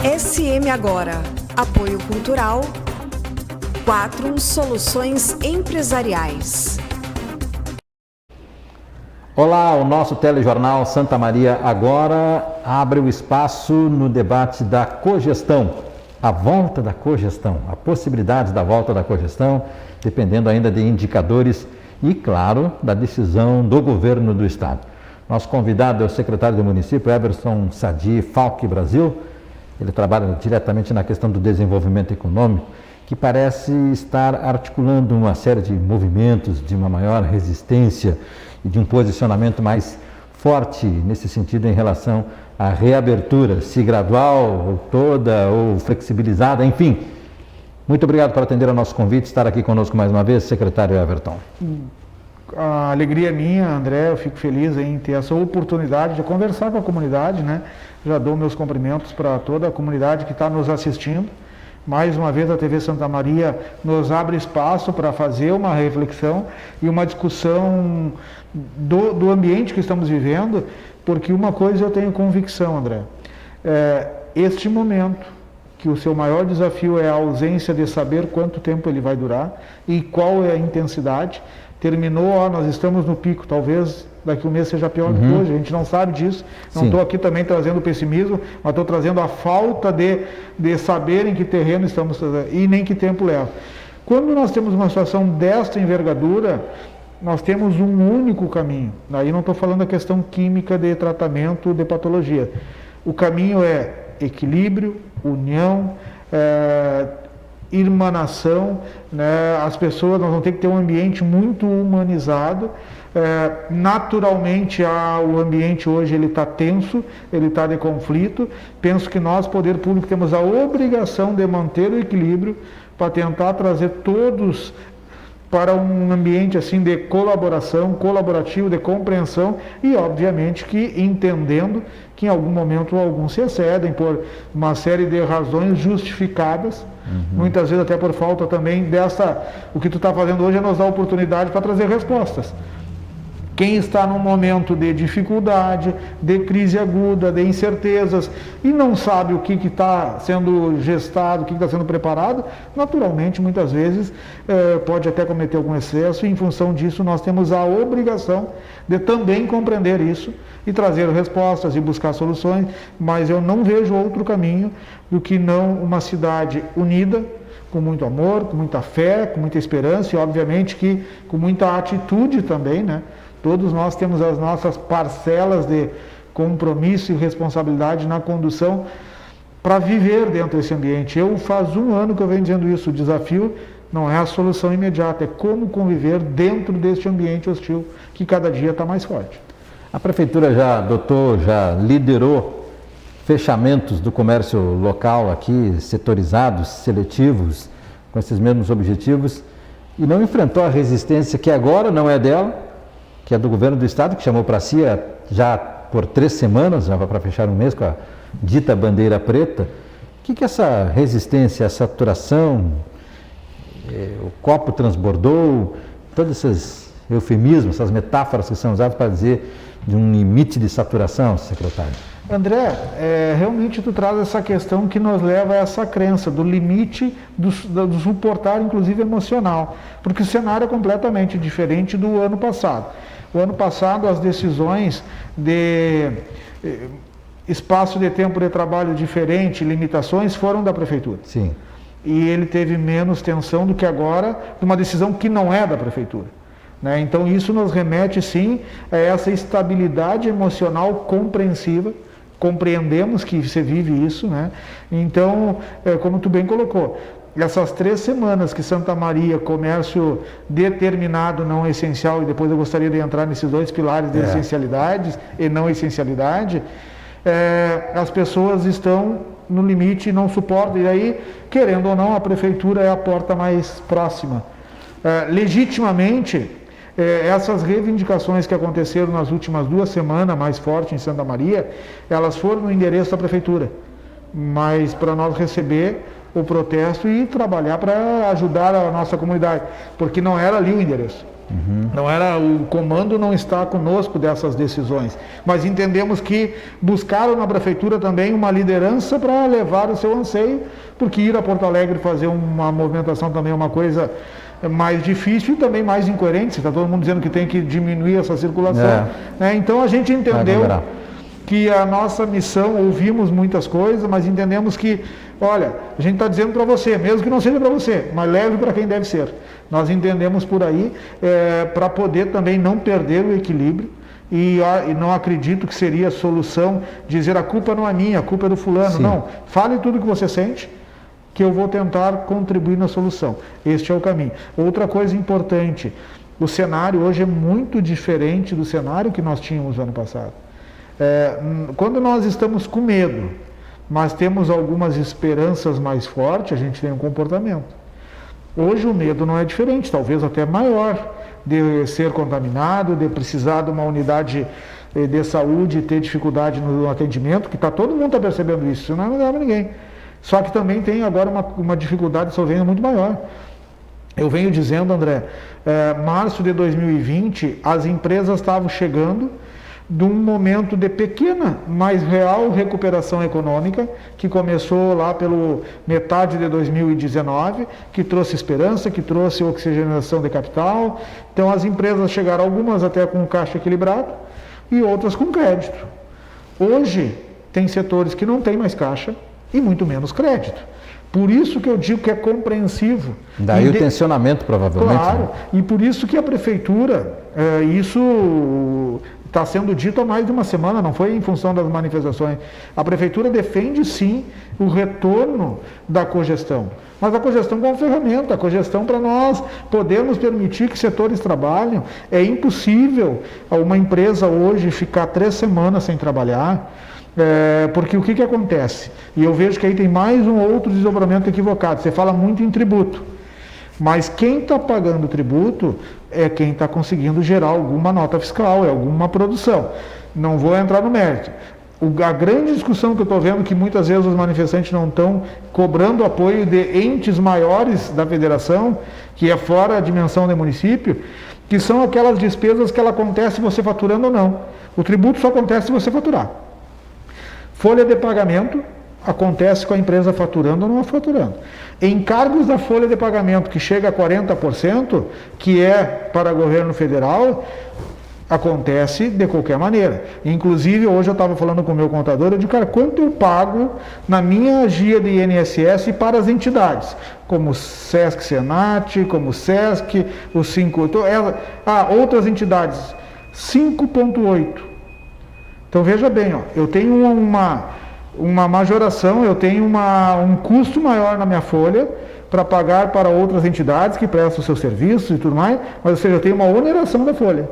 SM Agora. Apoio Cultural. 4 Soluções Empresariais. Olá, o nosso telejornal Santa Maria Agora abre o espaço no debate da cogestão, a volta da cogestão, a possibilidade da volta da cogestão, dependendo ainda de indicadores e, claro, da decisão do governo do estado. Nosso convidado é o secretário do município, Everson Sadi Falck Brasil. Ele trabalha diretamente na questão do desenvolvimento econômico, que parece estar articulando uma série de movimentos, de uma maior resistência e de um posicionamento mais forte nesse sentido em relação à reabertura, se gradual, ou toda, ou flexibilizada, enfim. Muito obrigado por atender ao nosso convite, estar aqui conosco mais uma vez, secretário Everton. A alegria é minha, André, eu fico feliz em ter essa oportunidade de conversar com a comunidade, né? Já dou meus cumprimentos para toda a comunidade que está nos assistindo. Mais uma vez a TV Santa Maria nos abre espaço para fazer uma reflexão e uma discussão do ambiente que estamos vivendo, porque uma coisa eu tenho convicção, André, este momento, que o seu maior desafio é a ausência de saber quanto tempo ele vai durar e qual é a intensidade. Terminou, nós estamos no pico, talvez daqui a um mês seja pior do que hoje, a gente não sabe disso. Não estou aqui também trazendo pessimismo, mas estou trazendo a falta de saber em que terreno estamos e nem que tempo leva. Quando nós temos uma situação desta envergadura, nós temos um único caminho. Aí não estou falando da questão química de tratamento de patologia. O caminho é equilíbrio, união, irmanação, né? As pessoas, nós vamos ter que ter um ambiente muito humanizado. Naturalmente o ambiente hoje ele está tenso, ele está de conflito. Penso que nós, poder público, temos a obrigação de manter o equilíbrio para tentar trazer todos para um ambiente assim de colaboração, colaborativo, de compreensão e, obviamente, que entendendo que em algum momento alguns se excedem por uma série de razões justificadas, muitas vezes até por falta também o que tu está fazendo hoje é nos dar oportunidade para trazer respostas. Quem está num momento de dificuldade, de crise aguda, de incertezas e não sabe o que está sendo gestado, o que está sendo preparado, naturalmente, muitas vezes, pode até cometer algum excesso e, em função disso, nós temos a obrigação de também compreender isso e trazer respostas e buscar soluções, mas eu não vejo outro caminho do que não uma cidade unida, com muito amor, com muita fé, com muita esperança e, obviamente, que com muita atitude também, né? Todos nós temos as nossas parcelas de compromisso e responsabilidade na condução para viver dentro desse ambiente. Faz um ano que eu venho dizendo isso, o desafio não é a solução imediata, é como conviver dentro deste ambiente hostil que cada dia está mais forte. A Prefeitura já liderou fechamentos do comércio local aqui, setorizados, seletivos, com esses mesmos objetivos, e não enfrentou a resistência que agora não é dela, que é do governo do estado, que chamou para si já por 3 semanas, já vai para fechar um mês com a dita bandeira preta. O que é essa resistência, essa saturação, o copo transbordou, todos esses eufemismos, essas metáforas que são usadas para dizer de um limite de saturação, secretário? André, realmente tu traz essa questão que nos leva a essa crença do limite do suportar, inclusive emocional, porque o cenário é completamente diferente do ano passado. O ano passado as decisões de espaço de tempo de trabalho diferente, limitações, foram da Prefeitura. Sim. E ele teve menos tensão do que agora, uma decisão que não é da Prefeitura. Né? Então isso nos remete sim a essa estabilidade emocional compreensiva. Compreendemos que você vive isso, né? Então, como tu bem colocou, essas 3 semanas que Santa Maria, comércio determinado, não essencial, e depois eu gostaria de entrar nesses 2 pilares de essencialidade e não essencialidade, as pessoas estão no limite e não suportam, e aí, querendo ou não, a Prefeitura é a porta mais próxima. Legitimamente, essas reivindicações que aconteceram nas últimas 2 semanas, mais forte em Santa Maria, elas foram no endereço da Prefeitura, mas para nós receber o protesto e trabalhar para ajudar a nossa comunidade, porque não era ali o endereço. Não era, o comando não está conosco dessas decisões, mas entendemos que buscaram na prefeitura também uma liderança para levar o seu anseio, porque ir a Porto Alegre fazer uma movimentação também é uma coisa mais difícil e também mais incoerente. Está todo mundo dizendo que tem que diminuir essa circulação, né? Então a gente entendeu que a nossa missão, ouvimos muitas coisas, mas entendemos que, olha, a gente está dizendo para você, mesmo que não seja para você, mas leve para quem deve ser. Nós entendemos por aí, para poder também não perder o equilíbrio, e não acredito que seria a solução dizer a culpa não é minha, a culpa é do fulano. Sim. Não, fale tudo o que você sente, que eu vou tentar contribuir na solução. Este é o caminho. Outra coisa importante, o cenário hoje é muito diferente do cenário que nós tínhamos no ano passado. Quando nós estamos com medo, mas temos algumas esperanças mais fortes, a gente tem um comportamento. Hoje o medo não é diferente, talvez até maior, de ser contaminado, de precisar de uma unidade de saúde e ter dificuldade no atendimento, que todo mundo está percebendo isso não é para ninguém. Só que também tem agora uma dificuldade de solvência muito maior. Eu venho dizendo, André, março de 2020, as empresas estavam chegando de um momento de pequena, mas real recuperação econômica, que começou lá pelo metade de 2019, que trouxe esperança, que trouxe oxigenação de capital. Então as empresas chegaram, algumas até com caixa equilibrado e outras com crédito. Hoje tem setores que não têm mais caixa e muito menos crédito. Por isso que eu digo que é compreensivo. Daí o tensionamento, provavelmente. Claro, né? E por isso que a prefeitura, isso está sendo dito há mais de uma semana, não foi em função das manifestações. A prefeitura defende sim o retorno da cogestão, mas a cogestão como ferramenta, a cogestão para nós podermos permitir que setores trabalhem. É impossível uma empresa hoje ficar 3 semanas sem trabalhar, porque o que acontece? E eu vejo que aí tem mais um outro desdobramento equivocado. Você fala muito em tributo, mas quem está pagando tributo é quem está conseguindo gerar alguma nota fiscal, alguma produção. Não vou entrar no mérito. A grande discussão que eu estou vendo, que muitas vezes os manifestantes não estão cobrando apoio de entes maiores da federação, que é fora a dimensão do município, que são aquelas despesas que ela acontece você faturando ou não. O tributo só acontece se você faturar. Folha de pagamento acontece com a empresa faturando ou não faturando. Encargos da folha de pagamento que chega a 40%, que é para o governo federal, acontece de qualquer maneira. Inclusive, hoje eu estava falando com o meu contador, eu digo, cara, quanto eu pago na minha guia de INSS para as entidades, como Sesc Senat, como Sesc, os 5... outras entidades, 5,8. Então, veja bem, eu tenho uma majoração, eu tenho um custo maior na minha folha para pagar para outras entidades que prestam seus serviços e tudo mais, mas, ou seja, eu tenho uma oneração da folha,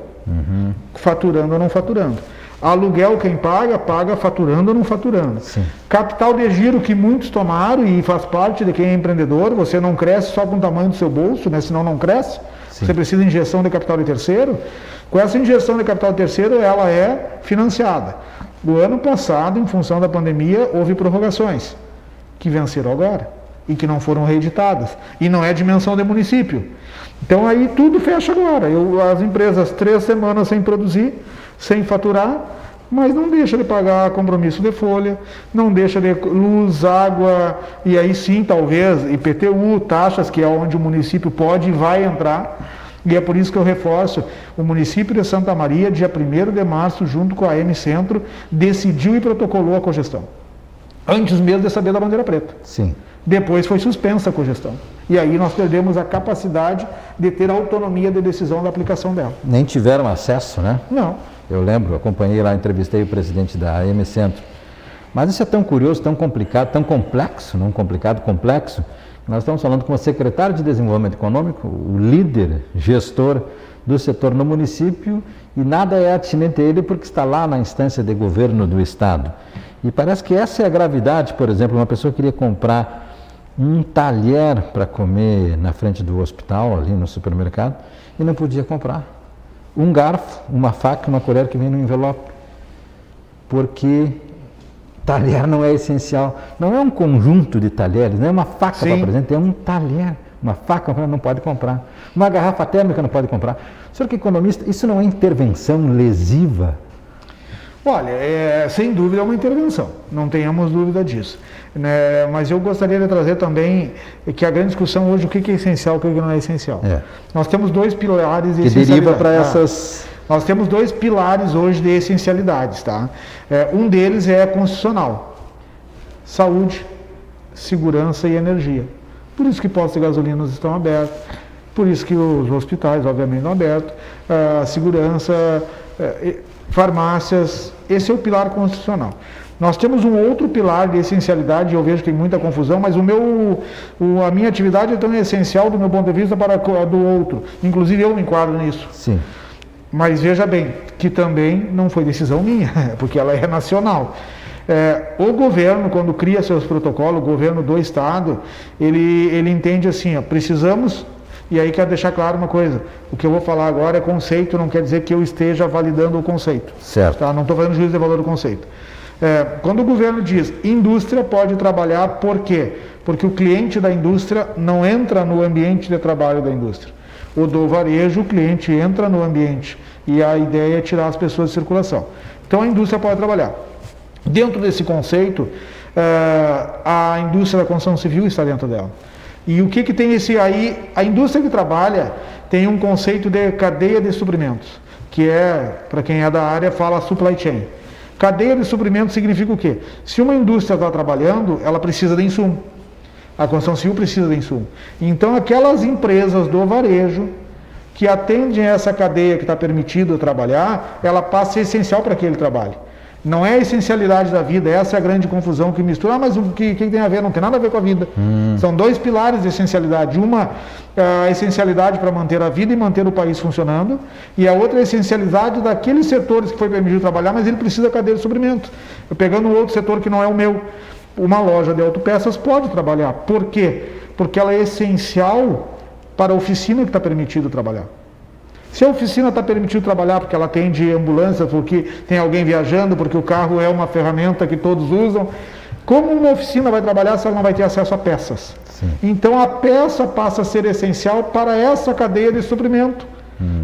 faturando ou não faturando. Aluguel, quem paga, paga faturando ou não faturando. Sim. Capital de giro que muitos tomaram e faz parte de quem é empreendedor, você não cresce só com o tamanho do seu bolso, né? Senão não cresce. Sim. Você precisa de injeção de capital de terceiro. Com essa injeção de capital de terceiro, ela é financiada. O ano passado, em função da pandemia, houve prorrogações, que venceram agora, e que não foram reeditadas. E não é dimensão de município. Então aí tudo fecha agora. As empresas 3 semanas sem produzir, sem faturar, mas não deixa de pagar compromisso de folha, não deixa de luz, água, e aí sim, talvez, IPTU, taxas, que é onde o município pode e vai entrar. E é por isso que eu reforço, o município de Santa Maria, dia 1º de março, junto com a M Centro, decidiu e protocolou a cogestão. Antes mesmo de saber da bandeira preta. Sim. Depois foi suspensa a cogestão. E aí nós perdemos a capacidade de ter autonomia de decisão da aplicação dela. Nem tiveram acesso, né? Não. Eu lembro, acompanhei lá, entrevistei o presidente da M Centro. Mas isso é tão curioso, tão complicado, tão complexo, não complicado, complexo. Nós estamos falando com o secretário de Desenvolvimento Econômico, o líder, gestor do setor no município, e nada é atinente a ele porque está lá na instância de governo do Estado. E parece que essa é a gravidade. Por exemplo, uma pessoa queria comprar um talher para comer na frente do hospital, ali no supermercado, e não podia comprar. Um garfo, uma faca, uma colher que vem no envelope. Porque talher não é essencial. Não é um conjunto de talheres, não é uma faca para presente, é um talher. Uma faca não pode comprar. Uma garrafa térmica não pode comprar. O senhor que é economista, isso não é intervenção lesiva? Olha, sem dúvida é uma intervenção, não tenhamos dúvida disso. Né? Mas eu gostaria de trazer também que a grande discussão hoje, o que é essencial e o que não é essencial. Nós temos dois pilares de essencialidade. Que deriva para essas... Nós temos dois pilares hoje de essencialidades, tá? Um deles é constitucional: saúde, segurança e energia. Por isso que postos de gasolina estão abertos, por isso que os hospitais, obviamente, estão abertos, segurança, farmácias, esse é o pilar constitucional. Nós temos um outro pilar de essencialidade, eu vejo que tem muita confusão, mas a minha atividade é tão essencial do meu ponto de vista para a do outro. Inclusive eu me enquadro nisso. Sim. Mas veja bem, que também não foi decisão minha, porque ela é nacional. O governo, quando cria seus protocolos, o governo do Estado, ele entende assim, precisamos, e aí quero deixar claro uma coisa, o que eu vou falar agora é conceito, não quer dizer que eu esteja validando o conceito. Certo. Tá? Não estou fazendo juízo de valor do conceito. Quando o governo diz, indústria pode trabalhar, por quê? Porque o cliente da indústria não entra no ambiente de trabalho da indústria. O do varejo, o cliente entra no ambiente e a ideia é tirar as pessoas de circulação. Então a indústria pode trabalhar. Dentro desse conceito, a indústria da construção civil está dentro dela. E o que tem esse aí? A indústria que trabalha tem um conceito de cadeia de suprimentos, que para quem é da área, fala supply chain. Cadeia de suprimentos significa o quê? Se uma indústria está trabalhando, ela precisa de insumo. A construção civil precisa de insumo. Então, aquelas empresas do varejo que atendem essa cadeia que está permitido trabalhar, ela passa a ser essencial para aquele trabalho. Não é a essencialidade da vida, essa é a grande confusão que mistura. Mas o que tem a ver? Não tem nada a ver com a vida. São dois pilares de essencialidade. Uma, a essencialidade para manter a vida e manter o país funcionando, e a outra é a essencialidade daqueles setores que foi permitido trabalhar, mas ele precisa da cadeia de suprimento. Eu pegando um outro setor que não é o meu, uma loja de autopeças pode trabalhar. Por quê? Porque ela é essencial para a oficina que está permitido trabalhar. Se a oficina está permitido trabalhar porque ela atende ambulância, porque tem alguém viajando, porque o carro é uma ferramenta que todos usam, como uma oficina vai trabalhar se ela não vai ter acesso a peças? Sim. Então a peça passa a ser essencial para essa cadeia de suprimento.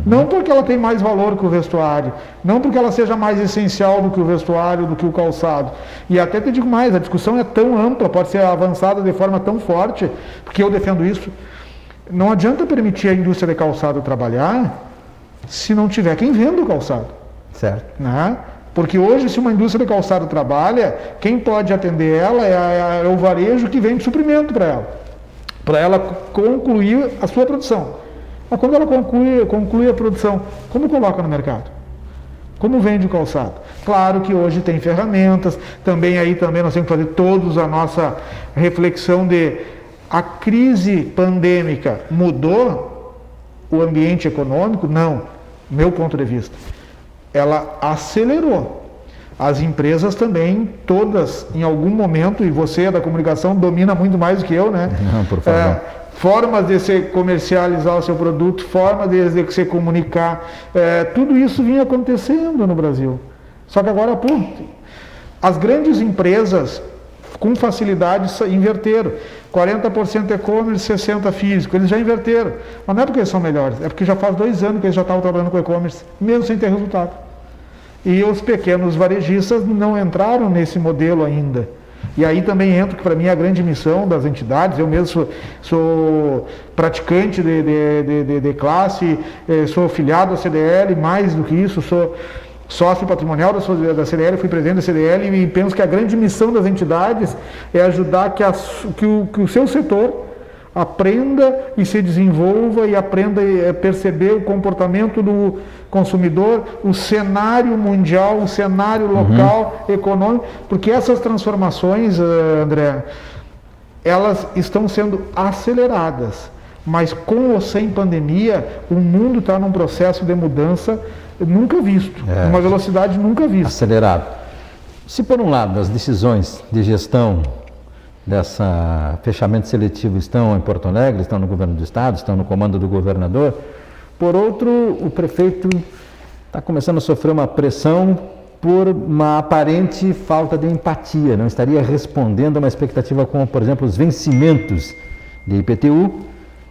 Não porque ela tem mais valor que o vestuário, não porque ela seja mais essencial do que o vestuário, do que o calçado. E até te digo mais, a discussão é tão ampla, pode ser avançada de forma tão forte, porque eu defendo isso. Não adianta permitir a indústria de calçado trabalhar se não tiver quem venda o calçado. Certo. Né? Porque hoje, se uma indústria de calçado trabalha, quem pode atender ela é o varejo que vende suprimento para ela concluir a sua produção. Mas quando ela conclui a produção, como coloca no mercado? Como vende o calçado? Claro que hoje tem ferramentas, também nós temos que fazer todos a nossa reflexão de a crise pandêmica mudou o ambiente econômico? Não, meu ponto de vista. Ela acelerou. As empresas também, todas, em algum momento, e você da comunicação domina muito mais do que eu, né? Não, por favor. Formas de se comercializar o seu produto, formas de se comunicar, tudo isso vinha acontecendo no Brasil. Só que agora, as grandes empresas, com facilidade, inverteram. 40% e-commerce, 60% físico. Eles já inverteram. Mas não é porque eles são melhores, é porque já faz 2 anos que eles já estavam trabalhando com e-commerce, mesmo sem ter resultado. E os pequenos varejistas não entraram nesse modelo ainda. E aí também entra, que para mim é a grande missão das entidades. Eu mesmo sou praticante de classe, sou filiado à CDL, mais do que isso, sou sócio patrimonial da CDL, fui presidente da CDL, e penso que a grande missão das entidades é ajudar que o seu setor aprenda e se desenvolva e aprenda a perceber o comportamento do consumidor, o cenário mundial, o cenário local, econômico, porque essas transformações, André, elas estão sendo aceleradas, mas com ou sem pandemia, o mundo está num processo de mudança nunca visto, uma velocidade nunca vista. Acelerado. Se por um lado as decisões de gestão dessa fechamento seletivo estão em Porto Alegre, estão no governo do estado, estão no comando do governador, por outro, o prefeito está começando a sofrer uma pressão por uma aparente falta de empatia, não estaria respondendo a uma expectativa como, por exemplo, os vencimentos de IPTU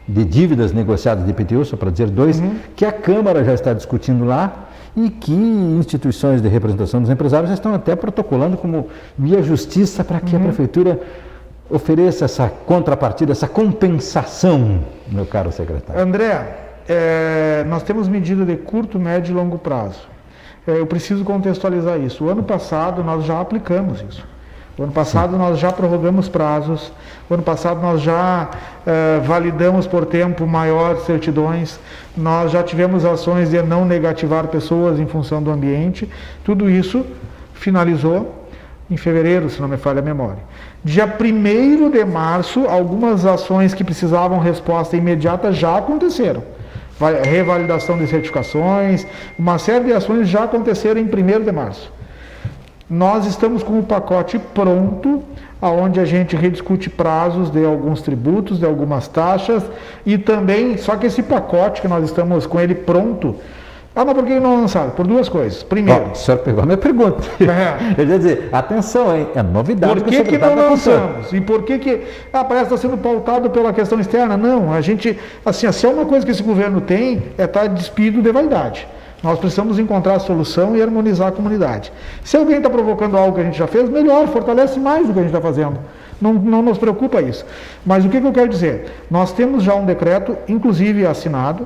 de dívidas negociadas de IPTU, só para dizer dois, que a Câmara já está discutindo lá e que instituições de representação dos empresários já estão até protocolando como via justiça para que a Prefeitura ofereça essa contrapartida, essa compensação, meu caro secretário. André, nós temos medida de curto, médio e longo prazo. Eu preciso contextualizar isso. O ano passado nós já aplicamos isso. O ano passado nós já prorrogamos prazos, o ano passado nós já validamos por tempo maior certidões, nós já tivemos ações de não negativar pessoas em função do ambiente. Tudo isso finalizou em fevereiro, se não me falha a memória. Dia 1º de março, algumas ações que precisavam resposta imediata já aconteceram. Revalidação de certificações, uma série de ações já aconteceram em 1º de março. Nós estamos com o pacote pronto, onde a gente rediscute prazos de alguns tributos, de algumas taxas, e também, só que esse pacote que nós estamos com ele pronto, mas por que não lançaram? Por duas coisas. Primeiro... O senhor pegou a minha pergunta. Eu ia dizer, atenção, hein? É novidade. Por que não lançamos? E por que parece que está sendo pautado pela questão externa? Não, a gente, assim, se é uma coisa que esse governo tem, é estar despido de vaidade. Nós precisamos encontrar a solução e harmonizar a comunidade. Se alguém está provocando algo que a gente já fez, melhor, fortalece mais o que a gente está fazendo. Não nos preocupa isso. Mas o que eu quero dizer? Nós temos já um decreto, inclusive assinado,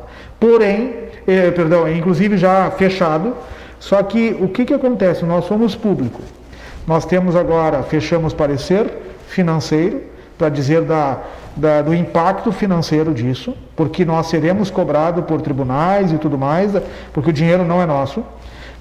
inclusive já fechado, só que o que acontece? Nós somos público. Nós temos agora, fechamos parecer financeiro, para dizer do impacto financeiro disso, porque nós seremos cobrados por tribunais e tudo mais, porque o dinheiro não é nosso.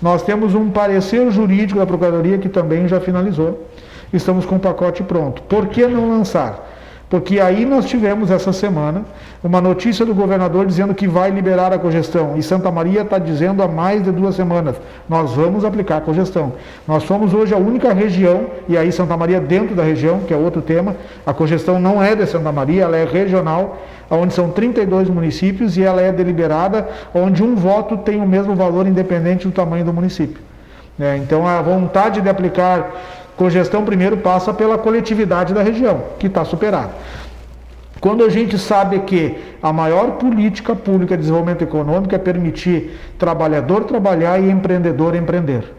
Nós temos um parecer jurídico da Procuradoria que também já finalizou. Estamos com o pacote pronto. Por que não lançar? Porque aí nós tivemos essa semana uma notícia do governador dizendo que vai liberar a cogestão. E Santa Maria está dizendo há mais de 2 semanas, nós vamos aplicar a cogestão. Nós somos hoje a única região, e aí Santa Maria dentro da região, que é outro tema, a cogestão não é de Santa Maria, ela é regional, onde são 32 municípios e ela é deliberada, onde um voto tem o mesmo valor independente do tamanho do município. Então a vontade de aplicar cogestão primeiro passa pela coletividade da região, que está superada. Quando a gente sabe que a maior política pública de desenvolvimento econômico é permitir trabalhador trabalhar e empreendedor empreender.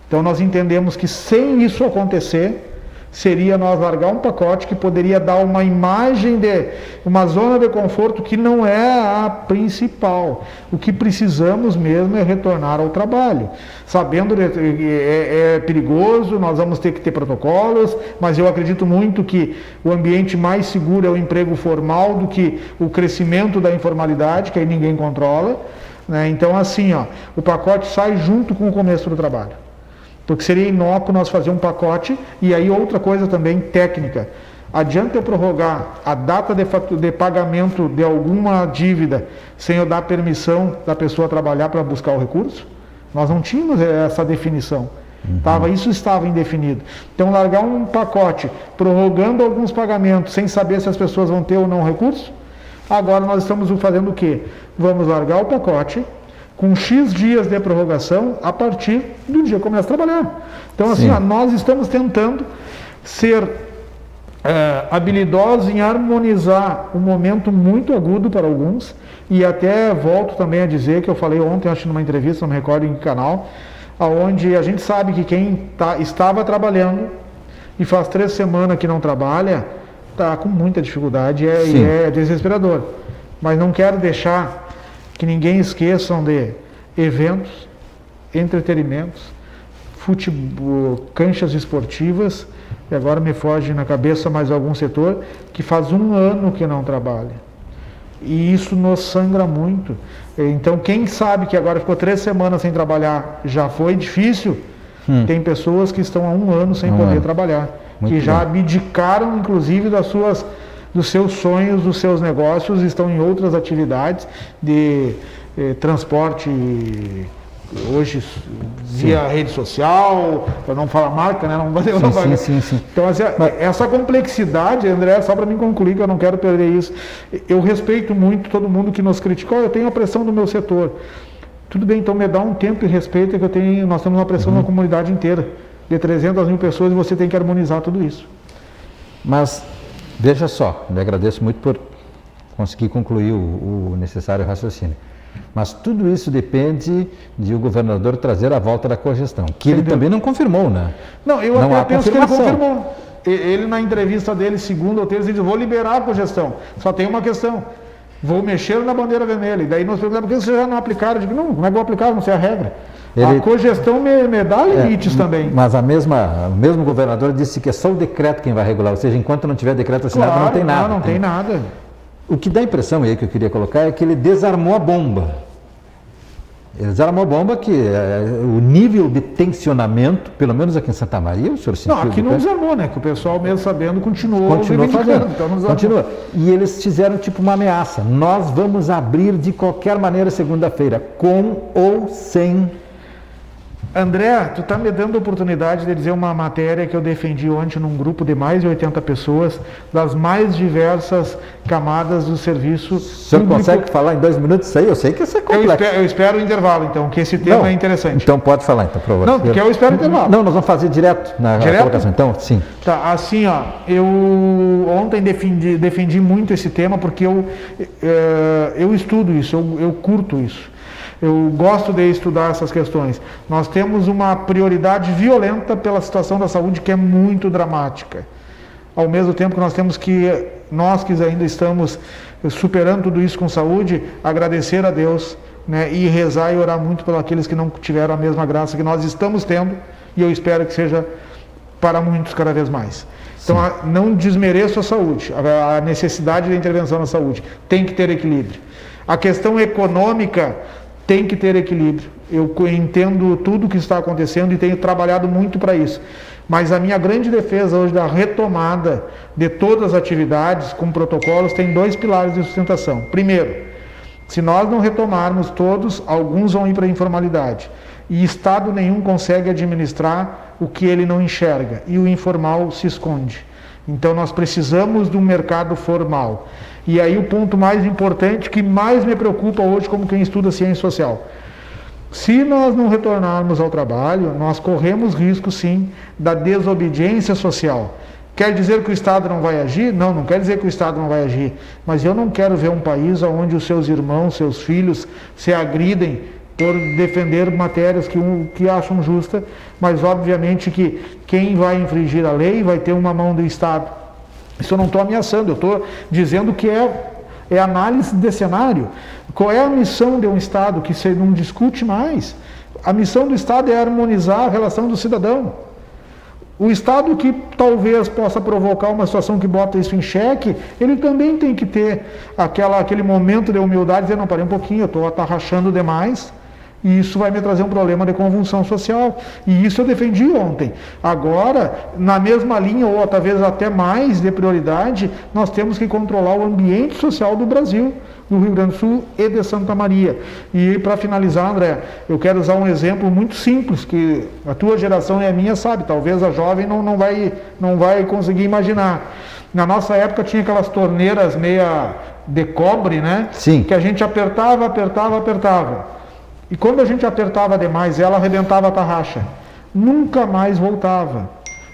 Então nós entendemos que sem isso acontecer, seria nós largar um pacote que poderia dar uma imagem de uma zona de conforto que não é a principal. O que precisamos mesmo é retornar ao trabalho. Sabendo que é perigoso, nós vamos ter que ter protocolos, mas eu acredito muito que o ambiente mais seguro é o emprego formal do que o crescimento da informalidade, que aí ninguém controla. Então assim, o pacote sai junto com o começo do trabalho. Porque seria inócuo nós fazer um pacote, e aí outra coisa também técnica. Adianta eu prorrogar a data de pagamento de alguma dívida sem eu dar permissão da pessoa trabalhar para buscar o recurso? Nós não tínhamos essa definição. Isso estava indefinido. Então largar um pacote prorrogando alguns pagamentos sem saber se as pessoas vão ter ou não recurso, agora nós estamos fazendo o quê? Vamos largar o pacote com X dias de prorrogação a partir do dia que começa a trabalhar. Então, assim, nós estamos tentando ser habilidosos em harmonizar um momento muito agudo para alguns, e até volto também a dizer que eu falei ontem, acho numa entrevista, não me recordo em que canal, onde a gente sabe que quem estava trabalhando e faz 3 semanas que não trabalha, está com muita dificuldade e é desesperador. Mas não quero deixar que ninguém esqueçam de eventos, entretenimentos, futebol, canchas esportivas, e agora me foge na cabeça mais algum setor, que faz 1 ano que não trabalha. E isso nos sangra muito. Então, quem sabe que agora ficou 3 semanas sem trabalhar, já foi difícil, tem pessoas que estão há 1 ano sem poder trabalhar, muito que já abdicaram, inclusive, dos seus sonhos, dos seus negócios, estão em outras atividades de transporte, hoje via rede social, para não falar marca, né? Sim. Então, assim, essa complexidade, André, só para me concluir, que eu não quero perder isso, eu respeito muito todo mundo que nos critica. Eu tenho a pressão do meu setor. Tudo bem, então me dá um tempo e respeita que nós temos uma pressão na comunidade inteira, de 300 mil pessoas, e você tem que harmonizar tudo isso. Mas veja só, lhe agradeço muito por conseguir concluir o necessário raciocínio. Mas tudo isso depende de o governador trazer a volta da cogestão, que ele também não confirmou, né? Não, eu até penso que ele confirmou. Ele, na entrevista dele, segunda ou terça, ele disse, vou liberar a cogestão. Só tem uma questão, vou mexer na bandeira vermelha. E daí nós perguntamos, por que vocês já não aplicaram? Eu digo, não, como é que eu vou aplicar? Não sei a regra. A cogestão me dá limites também. Mas o mesmo governador disse que é só o decreto quem vai regular, ou seja, enquanto não tiver decreto assinado, não tem nada. Não tem nada. O que dá a impressão aí que eu queria colocar é que ele desarmou a bomba. Ele desarmou a bomba que o nível de tensionamento, pelo menos aqui em Santa Maria, o senhor sentiu... Não, aqui não desarmou, né? Que o pessoal mesmo sabendo continuou fazendo. Então continua. E eles fizeram tipo uma ameaça. Nós vamos abrir de qualquer maneira segunda-feira, com ou sem... André, tu está me dando a oportunidade de dizer uma matéria que eu defendi ontem num grupo de mais de 80 pessoas, das mais diversas camadas do serviço. O senhor consegue falar em 2 minutos isso aí? Eu sei que isso é complexo. Eu espero o intervalo, então, que esse tema é interessante. Então pode falar, então, por favor. Não, porque eu espero o intervalo. Não, nós vamos fazer direto na colocação, então, sim. Tá, assim, ó, eu ontem defendi muito esse tema porque eu estudo isso, eu curto isso. Eu gosto de estudar essas questões. Nós temos uma prioridade violenta pela situação da saúde que é muito dramática. Ao mesmo tempo que nós temos que, nós que ainda estamos superando tudo isso com saúde, agradecer a Deus, né, e rezar e orar muito por aqueles que não tiveram a mesma graça que nós estamos tendo, e eu espero que seja para muitos cada vez mais. Então, não desmereço a saúde, a necessidade da intervenção na saúde. Tem que ter equilíbrio. A questão econômica tem que ter equilíbrio. Eu entendo tudo o que está acontecendo e tenho trabalhado muito para isso. Mas a minha grande defesa hoje da retomada de todas as atividades com protocolos tem 2 pilares de sustentação. Primeiro, se nós não retomarmos todos, alguns vão ir para a informalidade. E Estado nenhum consegue administrar o que ele não enxerga. E o informal se esconde. Então nós precisamos de um mercado formal. E aí o ponto mais importante, que mais me preocupa hoje como quem estuda ciência social. Se nós não retornarmos ao trabalho, nós corremos risco sim da desobediência social. Quer dizer que o Estado não vai agir? Não, não quer dizer que o Estado não vai agir. Mas eu não quero ver um país onde os seus irmãos, seus filhos se agridem por defender matérias que acham justa, mas obviamente que quem vai infringir a lei vai ter uma mão do Estado. Isso eu não estou ameaçando, eu estou dizendo que é análise de cenário. Qual é a missão de um Estado que você não discute mais? A missão do Estado é harmonizar a relação do cidadão. O Estado que talvez possa provocar uma situação que bota isso em xeque, ele também tem que ter aquele momento de humildade e dizer, não, parei um pouquinho, eu estou atarrachando demais. E isso vai me trazer um problema de convulsão social. E isso eu defendi ontem. Agora, na mesma linha, ou talvez até mais de prioridade, nós temos que controlar o ambiente social do Brasil, do Rio Grande do Sul e de Santa Maria. E para finalizar, André, eu quero usar um exemplo muito simples, que a tua geração e a minha sabe, talvez a jovem não vai conseguir imaginar. Na nossa época tinha aquelas torneiras meia de cobre, né? Sim. Que a gente apertava. E quando a gente apertava demais, ela arrebentava a tarraxa. Nunca mais voltava.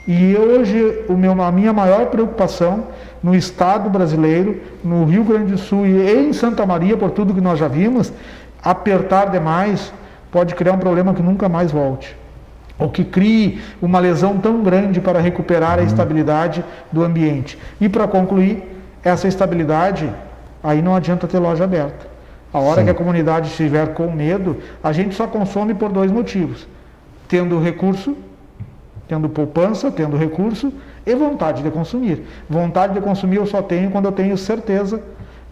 E hoje, a minha maior preocupação no Estado brasileiro, no Rio Grande do Sul e em Santa Maria, por tudo que nós já vimos, apertar demais pode criar um problema que nunca mais volte. Ou que crie uma lesão tão grande para recuperar a estabilidade do ambiente. E para concluir, essa estabilidade, aí não adianta ter loja aberta. A hora que a comunidade estiver com medo, a gente só consome por 2 motivos. Tendo recurso, tendo poupança, tendo recurso e vontade de consumir. Vontade de consumir eu só tenho quando eu tenho certeza.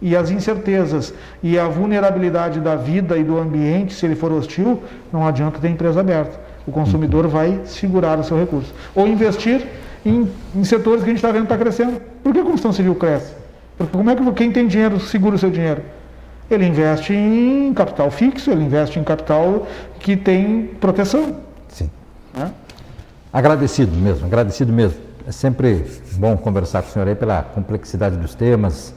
E as incertezas e a vulnerabilidade da vida e do ambiente, se ele for hostil, não adianta ter empresa aberta. O consumidor vai segurar o seu recurso. Ou investir em setores que a gente está vendo que está crescendo. Por que a construção civil cresce? Porque como é que quem tem dinheiro segura o seu dinheiro? Ele investe em capital fixo, ele investe em capital que tem proteção. Sim. Agradecido mesmo. É sempre bom conversar com o senhor aí pela complexidade dos temas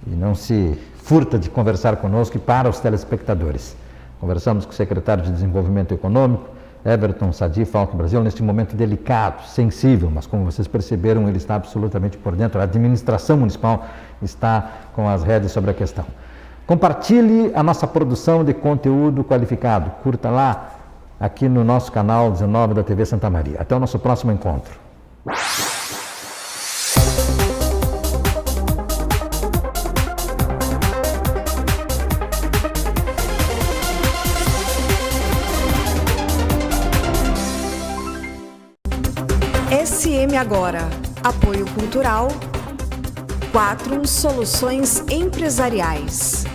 e não se furta de conversar conosco e para os telespectadores. Conversamos com o secretário de Desenvolvimento Econômico, Everton Sadi, Falcon Brasil, neste momento delicado, sensível, mas como vocês perceberam, ele está absolutamente por dentro. A administração municipal está com as rédeas sobre a questão. Compartilhe a nossa produção de conteúdo qualificado. Curta lá, aqui no nosso canal 19 da TV Santa Maria. Até o nosso próximo encontro. SM Agora. Apoio Cultural. 4 Soluções Empresariais.